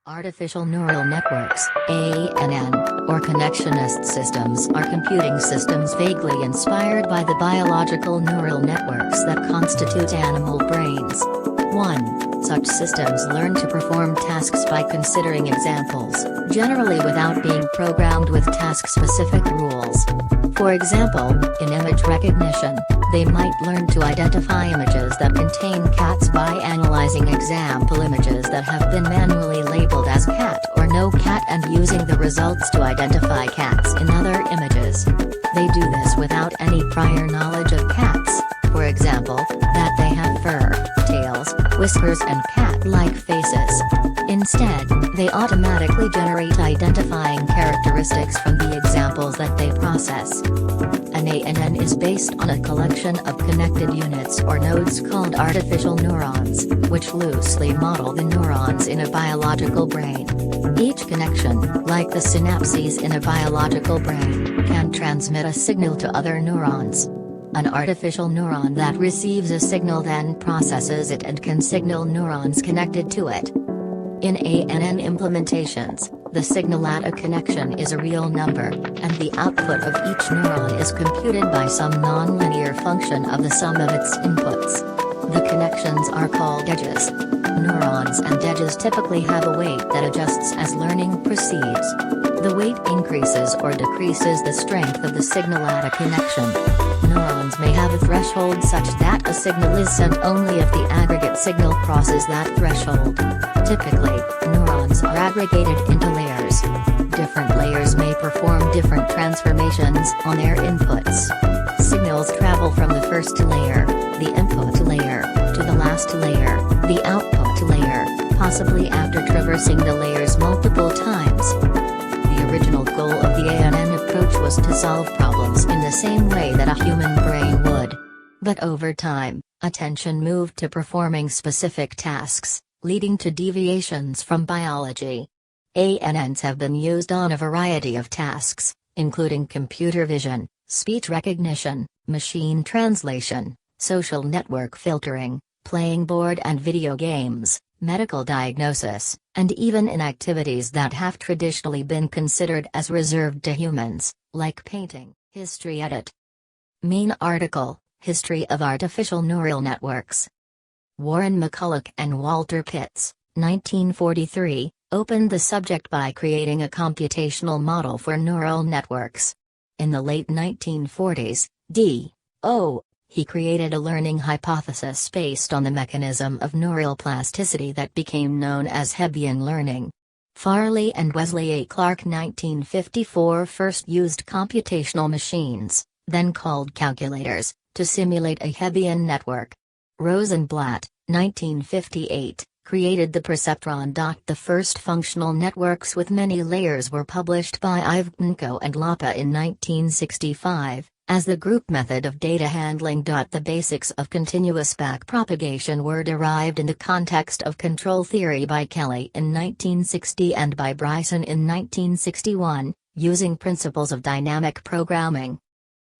Artificial neural networks, ANN, or connectionist systems are computing systems vaguely inspired by the biological neural networks that constitute animal brains. 1. Such systems learn to perform tasks by considering examples, generally without being programmed with task-specific rules. For example, in image recognition, they might learn to identify images that contain cats by analyzing example images that have been manually labeled as cat or no cat and using the results to identify cats in other images. They do this without any prior knowledge of cats, for example, that they have fur, tails, whiskers and cat-like faces. Instead, they automatically generate identifying characteristics from the examples that they process. An ANN is based on a collection of connected units or nodes called artificial neurons, which loosely model the neurons in a biological brain. Each connection, like the synapses in a biological brain, can transmit a signal to other neurons. An artificial neuron that receives a signal then processes it and can signal neurons connected to it. In ANN implementations, the signal at a connection is a real number, and the output of each neuron is computed by some nonlinear function of the sum of its inputs. The connections are called edges. Neurons and edges typically have a weight that adjusts as learning proceeds. The weight increases or decreases the strength of the signal at a connection. Neurons may have a threshold such that a signal is sent only if the aggregate signal crosses that threshold. Typically, neurons are aggregated into layers. Different layers may perform different transformations on their inputs. Signals travel from the first layer, the input layer, to the last layer, the output layer, possibly after traversing the layers multiple times. The original goal of the ANN approach was to solve problems in the same way that a human brain would. But over time, attention moved to performing specific tasks, leading to deviations from biology. ANNs have been used on a variety of tasks, including computer vision, speech recognition, machine translation, social network filtering, playing board and video games, medical diagnosis, and even in activities that have traditionally been considered as reserved to humans, like painting. History edit. Main article, History of Artificial Neural Networks. Warren McCulloch and Walter Pitts, 1943, opened the subject by creating a computational model for neural networks. In the late 1940s, he created a learning hypothesis based on the mechanism of neural plasticity that became known as Hebbian learning. Farley and Wesley A. Clark 1954 first used computational machines, then called calculators, to simulate a Hebbian network. Rosenblatt, 1958, created the perceptron. The first functional networks with many layers were published by Ivanko and Lapa in 1965, as the group method of data handling. The basics of continuous backpropagation were derived in the context of control theory by Kelly in 1960 and by Bryson in 1961, using principles of dynamic programming.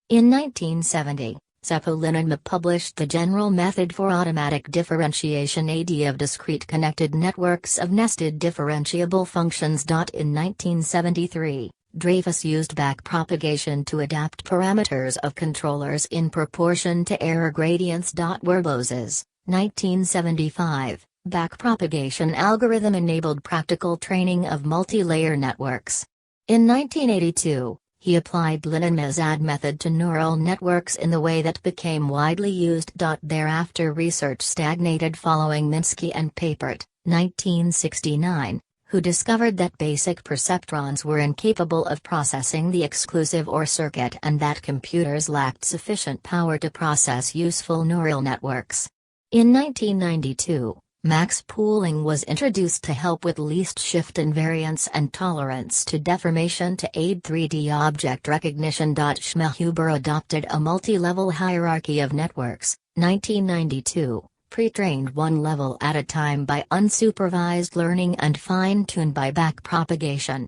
In 1970, Seppo-Linnan published the general method for automatic differentiation AD of discrete connected networks of nested differentiable functions. In 1973, Dreyfus used backpropagation to adapt parameters of controllers in proportion to error gradients. Werbose's, 1975, backpropagation algorithm enabled practical training of multi-layer networks. In 1982, he applied Linnan's AD method to neural networks in the way that became widely used. Thereafter research stagnated following Minsky and Papert, 1969, who discovered that basic perceptrons were incapable of processing the exclusive OR circuit and that computers lacked sufficient power to process useful neural networks. In 1992, max pooling was introduced to help with least shift invariance and tolerance to deformation to aid 3D object recognition. Schmehuber adopted a multi-level hierarchy of networks, 1992, pre-trained one level at a time by unsupervised learning and fine-tuned by backpropagation.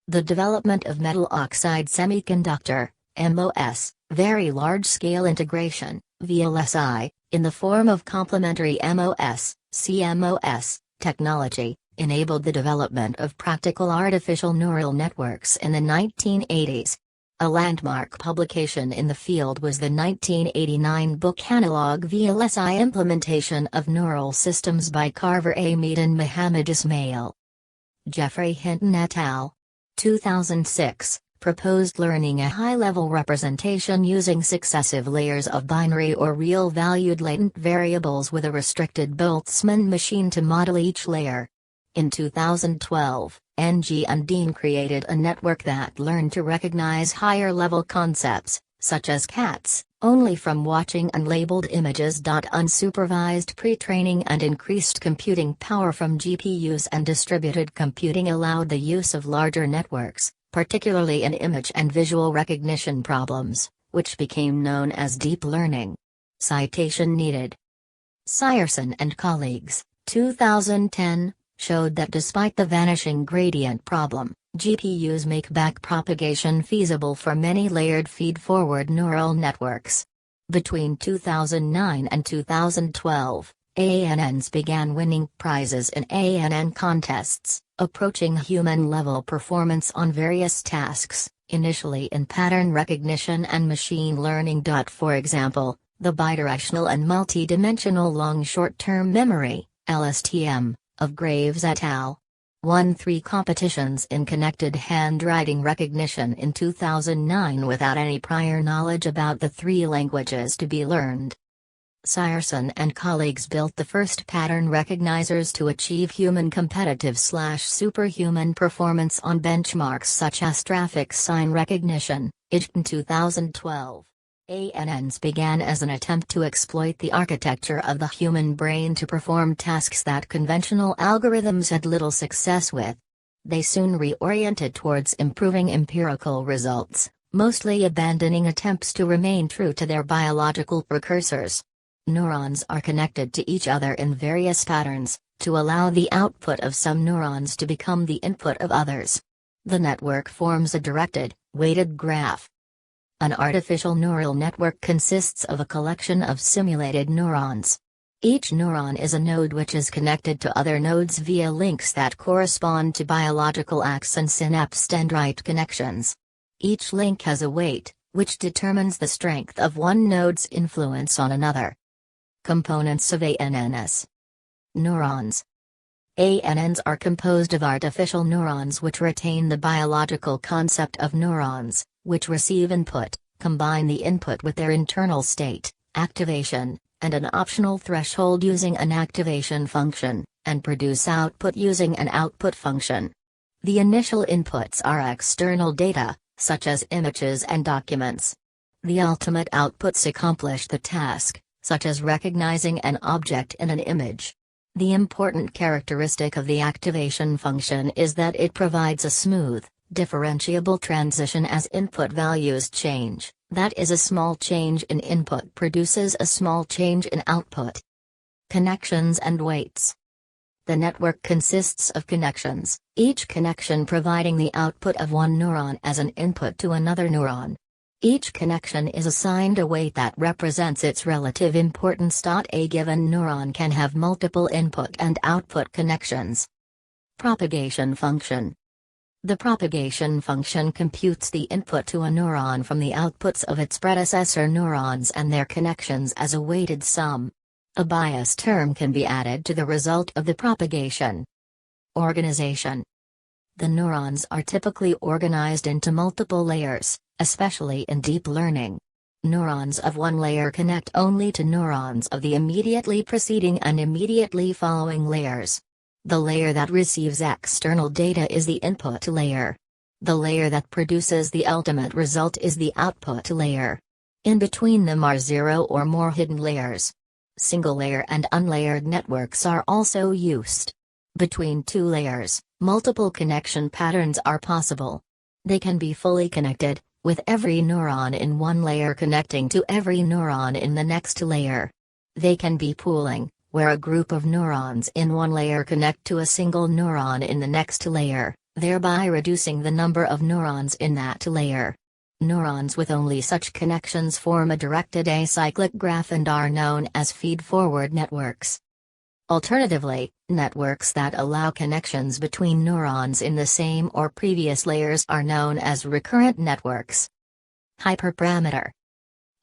The development of metal oxide semiconductor, MOS, very large-scale integration, VLSI, in the form of complementary MOS, CMOS, technology, enabled the development of practical artificial neural networks in the 1980s. A landmark publication in the field was the 1989 book Analog VLSI Implementation of Neural Systems by Carver A. Mead and Mohammed Ismail. Jeffrey Hinton et al. 2006, proposed learning a high-level representation using successive layers of binary or real-valued latent variables with a restricted Boltzmann machine to model each layer. In 2012, NG and Dean created a network that learned to recognize higher-level concepts, such as cats, only from watching unlabeled images. Unsupervised pre-training and increased computing power from GPUs and distributed computing allowed the use of larger networks, particularly in image and visual recognition problems, which became known as deep learning. Citation needed. Seierson and colleagues, 2010, showed that despite the vanishing gradient problem, GPUs make backpropagation feasible for many layered feed-forward neural networks. Between 2009 and 2012, ANNs began winning prizes in ANN contests, approaching human-level performance on various tasks, initially in pattern recognition and machine learning. For example, the bidirectional and multidimensional long short-term memory, LSTM, of Graves et al. Won 3 competitions in connected handwriting recognition in 2009 without any prior knowledge about the 3 languages to be learned. Seierson and colleagues built the first pattern recognizers to achieve human competitive/superhuman performance on benchmarks such as traffic sign recognition, in 2012. ANNs began as an attempt to exploit the architecture of the human brain to perform tasks that conventional algorithms had little success with. They soon reoriented towards improving empirical results, mostly abandoning attempts to remain true to their biological precursors. Neurons are connected to each other in various patterns, to allow the output of some neurons to become the input of others. The network forms a directed, weighted graph. An artificial neural network consists of a collection of simulated neurons. Each neuron is a node which is connected to other nodes via links that correspond to biological axon synapse dendrite connections. Each link has a weight, which determines the strength of one node's influence on another. Components of ANNs. Neurons. ANNs are composed of artificial neurons which retain the biological concept of neurons, which receive input, combine the input with their internal state, activation, and an optional threshold using an activation function, and produce output using an output function. The initial inputs are external data, such as images and documents. The ultimate outputs accomplish the task, such as recognizing an object in an image. The important characteristic of the activation function is that it provides a smooth, differentiable transition as input values change, that is, a small change in input produces a small change in output. Connections and weights. The network consists of connections, each connection providing the output of one neuron as an input to another neuron. Each connection is assigned a weight that represents its relative importance. A given neuron can have multiple input and output connections. Propagation function. The propagation function computes the input to a neuron from the outputs of its predecessor neurons and their connections as a weighted sum. A bias term can be added to the result of the propagation. Organization. The neurons are typically organized into multiple layers, especially in deep learning. Neurons of one layer connect only to neurons of the immediately preceding and immediately following layers. The layer that receives external data is the input layer. The layer that produces the ultimate result is the output layer. In between them are 0 or more hidden layers. Single-layer and unlayered networks are also used. Between 2 layers, multiple connection patterns are possible. They can be fully connected, with every neuron in one layer connecting to every neuron in the next layer. They can be pooling, where a group of neurons in one layer connect to a single neuron in the next layer, thereby reducing the number of neurons in that layer. Neurons with only such connections form a directed acyclic graph and are known as feed-forward networks. Alternatively, networks that allow connections between neurons in the same or previous layers are known as recurrent networks. Hyperparameter.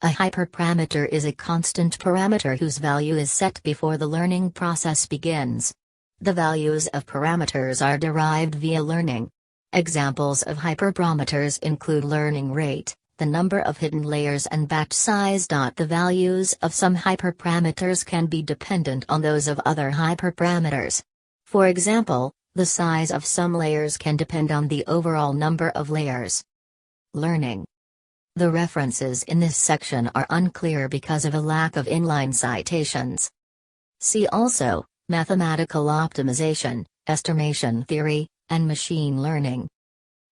A hyperparameter is a constant parameter whose value is set before the learning process begins. The values of parameters are derived via learning. Examples of hyperparameters include learning rate, the number of hidden layers, and batch size. The values of some hyperparameters can be dependent on those of other hyperparameters. For example, the size of some layers can depend on the overall number of layers. Learning. The references in this section are unclear because of a lack of inline citations. See also, mathematical optimization, estimation theory, and machine learning.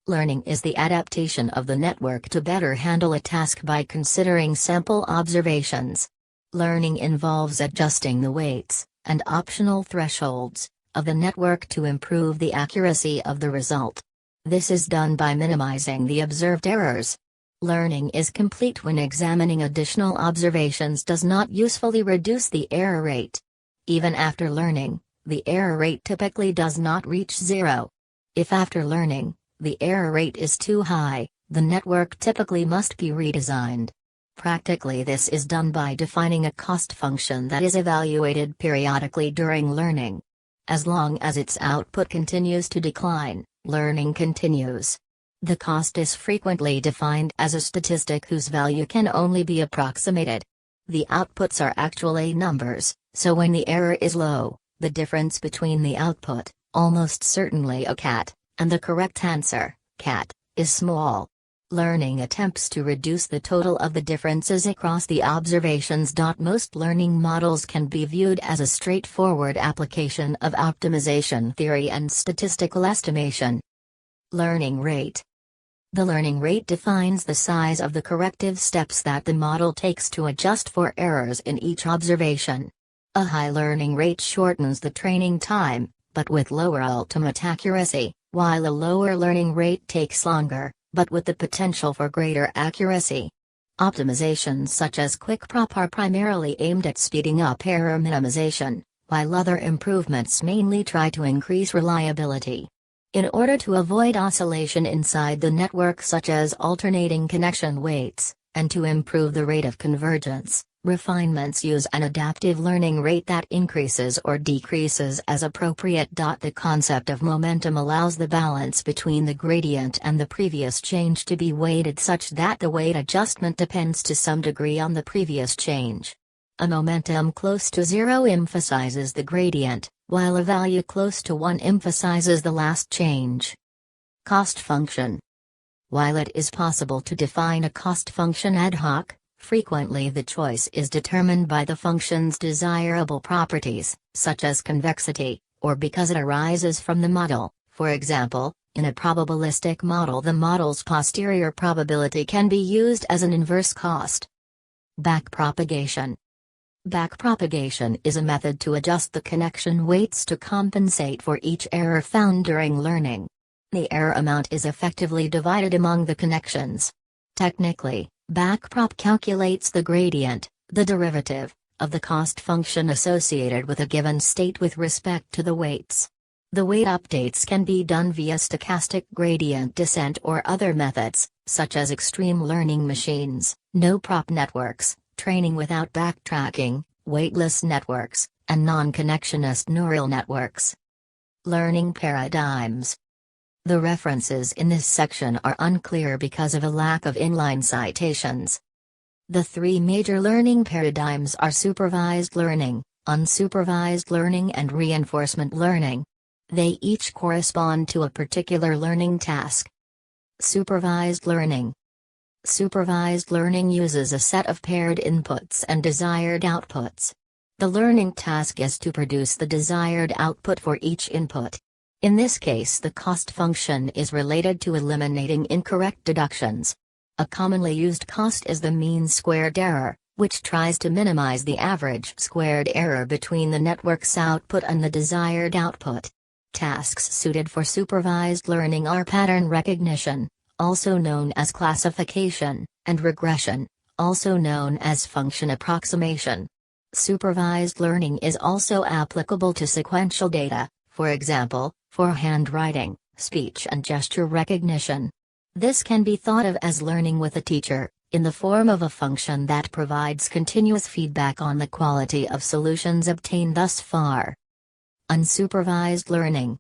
Learning is the adaptation of the network to better handle a task by considering sample observations. Learning involves adjusting the weights, and optional thresholds, of the network to improve the accuracy of the result. This is done by minimizing the observed errors. Learning is complete when examining additional observations does not usefully reduce the error rate. Even after learning, the error rate typically does not reach zero. If after learning, the error rate is too high, the network typically must be redesigned. Practically, this is done by defining a cost function that is evaluated periodically during learning. As long as its output continues to decline, learning continues. The cost is frequently defined as a statistic whose value can only be approximated. The outputs are actually numbers, so when the error is low, the difference between the output, almost certainly a cat, and the correct answer, cat, is small. Learning attempts to reduce the total of the differences across the observations. Most learning models can be viewed as a straightforward application of optimization theory and statistical estimation. Learning rate. The learning rate defines the size of the corrective steps that the model takes to adjust for errors in each observation. A high learning rate shortens the training time, but with lower ultimate accuracy, while a lower learning rate takes longer, but with the potential for greater accuracy. Optimizations such as QuickProp are primarily aimed at speeding up error minimization, while other improvements mainly try to increase reliability. In order to avoid oscillation inside the network, such as alternating connection weights, and to improve the rate of convergence, refinements use an adaptive learning rate that increases or decreases as appropriate. The concept of momentum allows the balance between the gradient and the previous change to be weighted such that the weight adjustment depends to some degree on the previous change. A momentum close to 0 emphasizes the gradient, while a value close to 1 emphasizes the last change. Cost function. While it is possible to define a cost function ad hoc, frequently the choice is determined by the function's desirable properties, such as convexity, or because it arises from the model. For example, in a probabilistic model, the model's posterior probability can be used as an inverse cost. Backpropagation. Backpropagation is a method to adjust the connection weights to compensate for each error found during learning. The error amount is effectively divided among the connections. Technically, backprop calculates the gradient, the derivative, of the cost function associated with a given state with respect to the weights. The weight updates can be done via stochastic gradient descent or other methods, such as extreme learning machines, no-prop networks, training without backtracking, weightless networks, and non-connectionist neural networks. Learning paradigms. The references in this section are unclear because of a lack of inline citations. The three major learning paradigms are supervised learning, unsupervised learning, and reinforcement learning. They each correspond to a particular learning task. Supervised learning. Supervised learning uses a set of paired inputs and desired outputs. The learning task is to produce the desired output for each input. In this case, the cost function is related to eliminating incorrect deductions. A commonly used cost is the mean squared error, which tries to minimize the average squared error between the network's output and the desired output. Tasks suited for supervised learning are pattern recognition, also known as classification, and regression, also known as function approximation. Supervised learning is also applicable to sequential data, for example, for handwriting, speech and gesture recognition. This can be thought of as learning with a teacher, in the form of a function that provides continuous feedback on the quality of solutions obtained thus far. Unsupervised learning.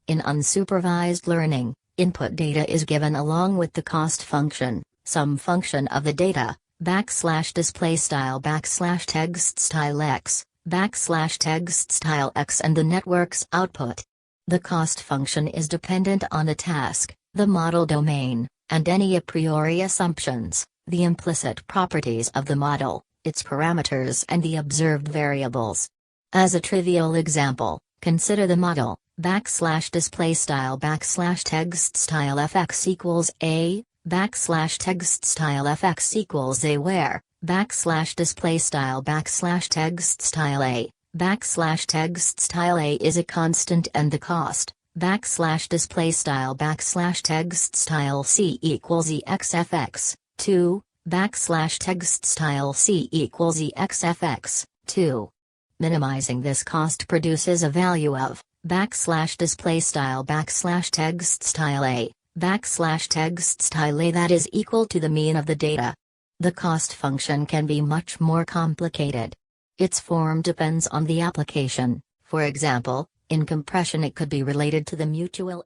In unsupervised learning, input data is given along with the cost function, some function of the data, \textstyle_x, and the network's output. The cost function is dependent on the task, the model domain, and any a priori assumptions, the implicit properties of the model, its parameters and the observed variables. As a trivial example, consider the model, \textstyle_fx equals a, \textstyle_fx equals a where, \textstyle_textstyle a is a constant and the cost, \textstyle_textstyle c equals exfx, 2, \textstyle c equals exfx, 2. Minimizing this cost produces a value of, \textstyle_textstyle a that is equal to the mean of the data. The cost function can be much more complicated. Its form depends on the application. For example, in compression it could be related to the mutual